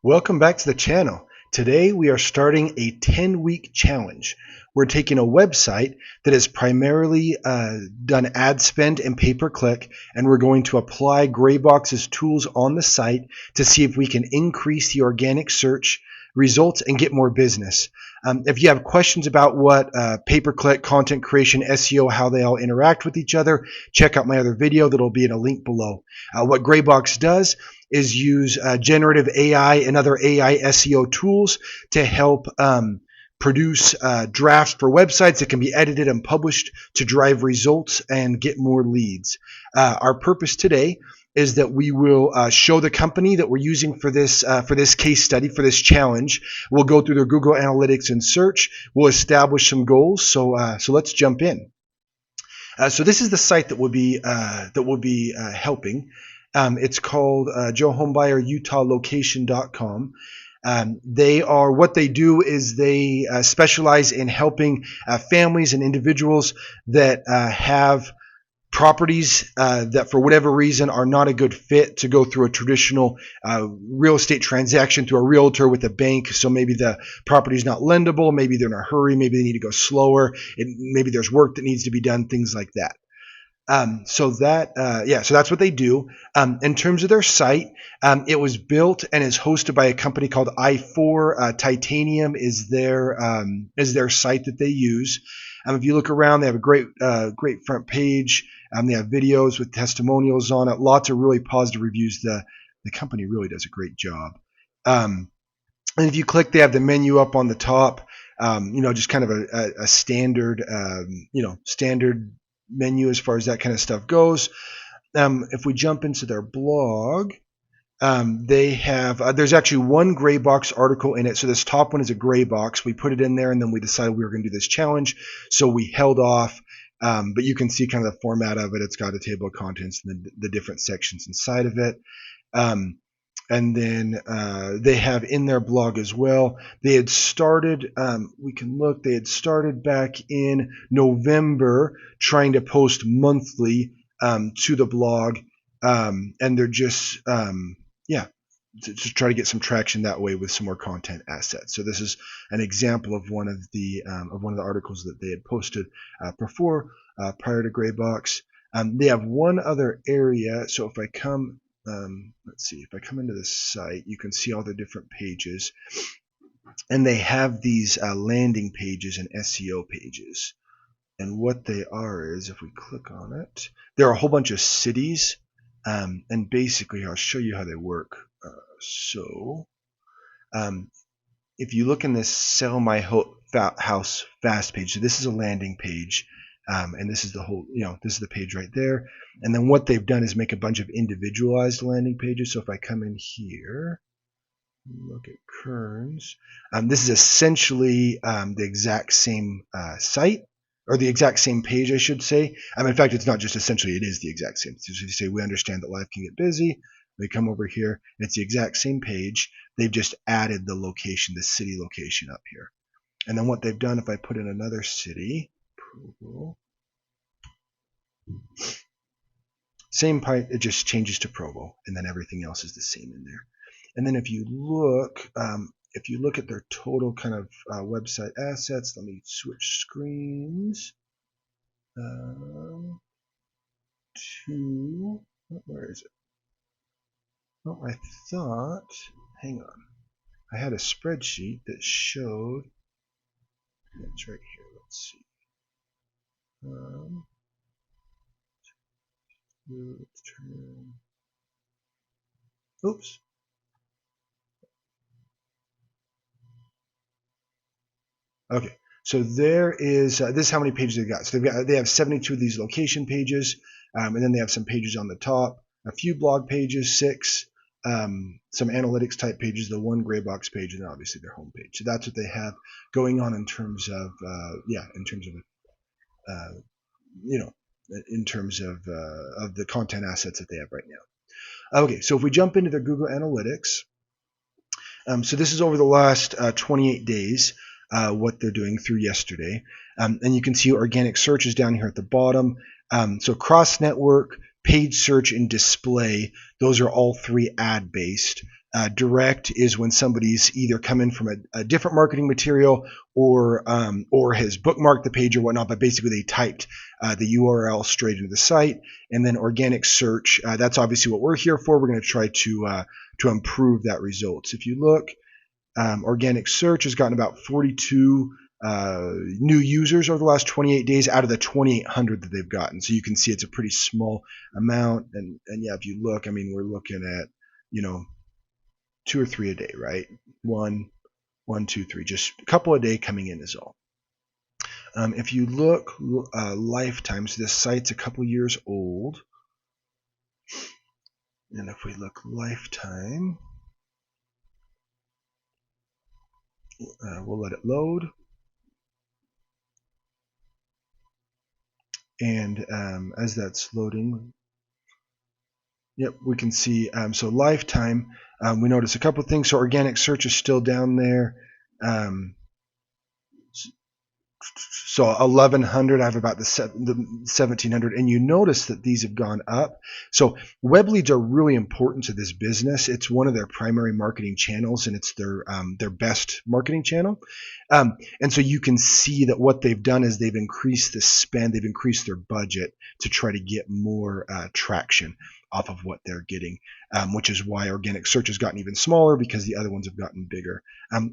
Welcome back to the channel. Today we are starting a 10-week challenge. We're taking a website that has primarily done ad spend and pay-per-click, and we're going to apply Graibox's tools on the site to see if we can increase the organic search results and get more business. If you have questions about what pay-per-click, content creation, SEO, how they all interact with each other, check out my other video that'll be in a link below. What Graibox does is use generative AI and other AI SEO tools to help produce drafts for websites that can be edited and published to drive results and get more leads. Our purpose today is that we will show the company that we're using for this case study, for this challenge. We'll go through their Google Analytics and search. We'll establish some goals. So let's jump in. So this is the site that will be helping. It's called JoeHomeBuyerUtahLocation.com. What they do is they specialize in helping families and individuals that have properties that for whatever reason are not a good fit to go through a traditional real estate transaction through a realtor with a bank. So maybe the property is not lendable, maybe they're in a hurry, maybe they need to go slower, maybe there's work that needs to be done, things like that. So that's what they do. In terms of their site, it was built and is hosted by a company called i4. Titanium is their site that they use. If you look around, they have a great front page. They have videos with testimonials on it. Lots of really positive reviews. The company really does a great job. And if you click, they have the menu up on the top. Just kind of a standard, standard menu as far as that kind of stuff goes. If we jump into their blog, they have there's actually one Graibox article in it. So this top one is a Graibox. We put it in there, and then we decided we were going to do this challenge, so we held off. But you can see kind of the format of it. It's got a table of contents and the different sections inside of it. And then they have in their blog as well. They had started, they had started back in November trying to post monthly to the blog. And they're just, to try to get some traction that way with some more content assets. So this is an example of one of the articles that they had posted before, prior to Graibox. They have one other area. So if I come, if I come into the site, you can see all the different pages, and they have these landing pages and SEO pages. And what they are is, if we click on it, there are a whole bunch of cities, and basically I'll show you how they work. If you look in this Sell My House Fast page, so this is a landing page, and this is the whole, this is the page right there. And then what they've done is make a bunch of individualized landing pages. So if I come in here, look at Kearns, this is essentially the exact same site, or the exact same page, I should say. In fact, it's not just essentially, it is the exact same. So you say, we understand that life can get busy. We come over here, and it's the exact same page. They've just added the location, the city location up here. And then what they've done, if I put in another city, Provo, same part, it just changes to Provo, and then everything else is the same in there. And then if you look at their total kind of website assets, let me switch screens to, where is it? Oh, I thought, hang on, I had a spreadsheet that showed, it's right here, let's see. Let's turn, oops. Okay, so there is, this is how many pages they've got. So they have 72 of these location pages, and then they have some pages on the top, a few blog pages, 6, some analytics type pages, the one Graibox page, and then obviously their home page. So that's what they have going on in terms of, in terms of the content assets that they have right now. Okay, so if we jump into their Google Analytics, so this is over the last 28 days, what they're doing through yesterday. And you can see organic search is down here at the bottom. So cross-network, paid search, and display, those are all 3 ad-based. Direct is when somebody's either come in from a different marketing material or has bookmarked the page or whatnot, but basically they typed the URL straight into the site. And then organic search, that's obviously what we're here for. We're going to try to improve that results. If you look, organic search has gotten about 42 new users over the last 28 days out of the 2,800 that they've gotten. So you can see it's a pretty small amount. And yeah, if you look, I mean, we're looking at, 2 or 3 a day, right? One, 2, 3, just a couple a day coming in is all. If you look lifetime, so this site's a couple years old. And if we look lifetime, we'll let it load. And as that's loading, yep, we can see, so lifetime, we notice a couple things. So organic search is still down there. So 1,100, I have about the 1,700, and you notice that these have gone up. So web leads are really important to this business. It's one of their primary marketing channels, and it's their best marketing channel. And so you can see that what they've done is they've increased the spend, they've increased their budget to try to get more traction off of what they're getting, which is why organic search has gotten even smaller because the other ones have gotten bigger.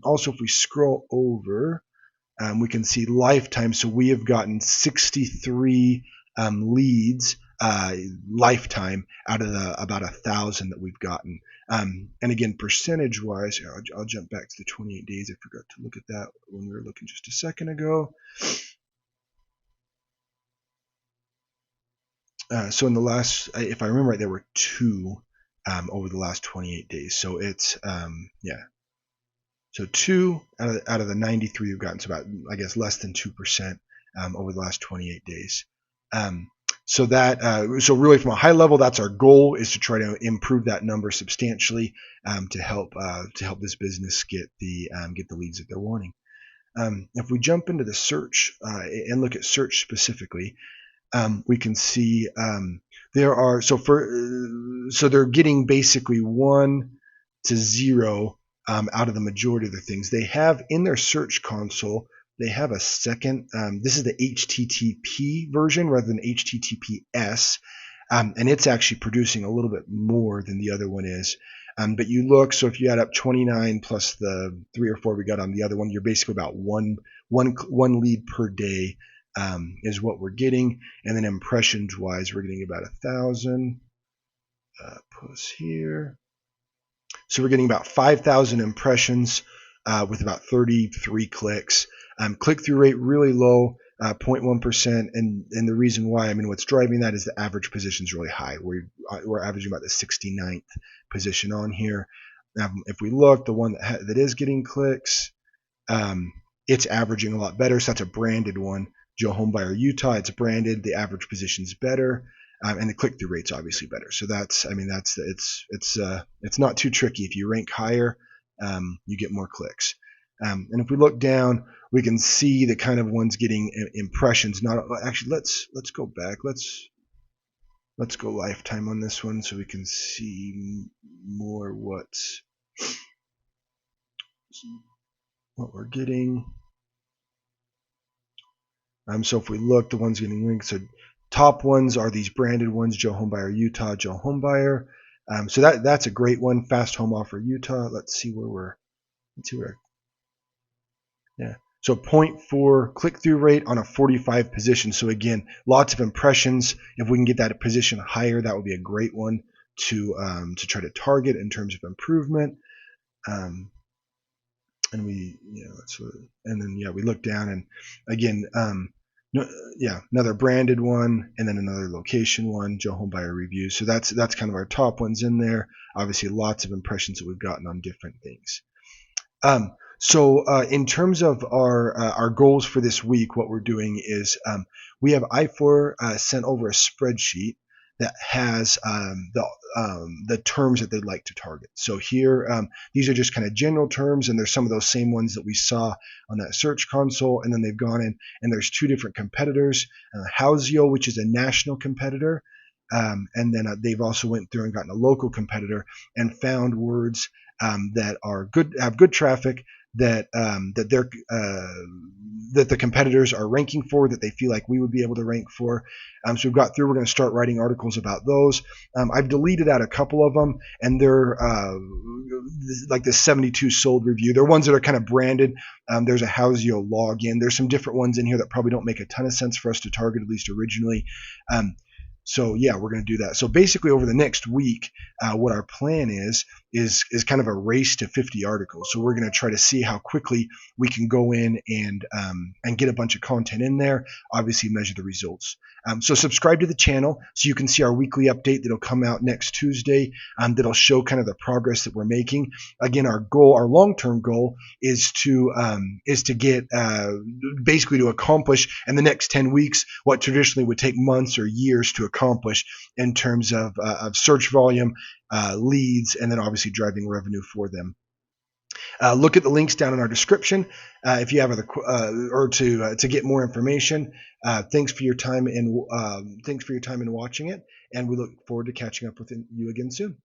Also, if we scroll over, we can see lifetime. So we have gotten 63 leads lifetime out of the about 1,000 that we've gotten. And again, percentage-wise, I'll jump back to the 28 days. I forgot to look at that when we were looking just a second ago. So in the last, if I remember right, there were 2 over the last 28 days. So it's, yeah. So 2 out of the 93 we've gotten, so about, I guess, less than 2% over the last 28 days. So really from a high level, that's our goal, is to try to improve that number substantially to help this business get the leads that they're wanting. If we jump into the search and look at search specifically, we can see there are so they're getting basically 1 to 0 out of the majority of the things. They have in their search console, they have a second, this is the HTTP version rather than HTTPS, and it's actually producing a little bit more than the other one is. But you look, so if you add up 29 plus the 3 or 4 we got on the other one, you're basically about one lead per day is what we're getting. And then impressions wise, we're getting about 1,000 plus here. So we're getting about 5,000 impressions with about 33 clicks. Click-through rate really low, 0.1%. And the reason why, I mean, what's driving that is the average position is really high. We're averaging about the 69th position on here. If we look, the one that is getting clicks, it's averaging a lot better. So that's a branded one. Joe Homebuyer Utah, it's branded. The average position's better. And the click-through rate's obviously better. So it's not too tricky. If you rank higher, you get more clicks. And if we look down, we can see the kind of ones getting impressions. Actually, let's go back. Let's go lifetime on this one so we can see more what we're getting. So if we look, the ones getting linked, so top ones are these branded ones: Joe Homebuyer Utah, Joe Homebuyer. So that's a great one. Fast Home Offer Utah. Let's see where yeah. So 0.4 click-through rate on a 45 position. So again, lots of impressions. If we can get that position higher, that would be a great one to try to target in terms of improvement. And we, we look down, and again, another branded one, and then another location one, Joe Homebuyer Reviews. So that's kind of our top ones in there. Obviously, lots of impressions that we've gotten on different things. So in terms of our goals for this week, what we're doing is we have I4 sent over a spreadsheet that has the terms that they'd like to target. So here, these are just kind of general terms, and there's some of those same ones that we saw on that search console, and then they've gone in, and there's 2 different competitors, Houseo, which is a national competitor, And then they've also went through and gotten a local competitor and found words that are good, have good traffic, that they're that the competitors are ranking for, that they feel like we would be able to rank for. So we've got through. We're going to start writing articles about those. I've deleted out a couple of them, and they're like the 72 sold review. They're ones that are kind of branded. There's a Houseo login. There's some different ones in here that probably don't make a ton of sense for us to target, at least originally. So yeah, we're going to do that. So basically, over the next week, what our plan is kind of a race to 50 articles. So we're going to try to see how quickly we can go in and get a bunch of content in there. Obviously, measure the results. So subscribe to the channel so you can see our weekly update that'll come out next Tuesday. That'll show kind of the progress that we're making. Again, our goal, our long-term goal, is to get basically to accomplish in the next 10 weeks what traditionally would take months or years to accomplish in terms of search volume, leads, and then obviously driving revenue for them. Look at the links down in our description if you have other or to get more information. Thanks for your time and watching it, and we look forward to catching up with you again soon.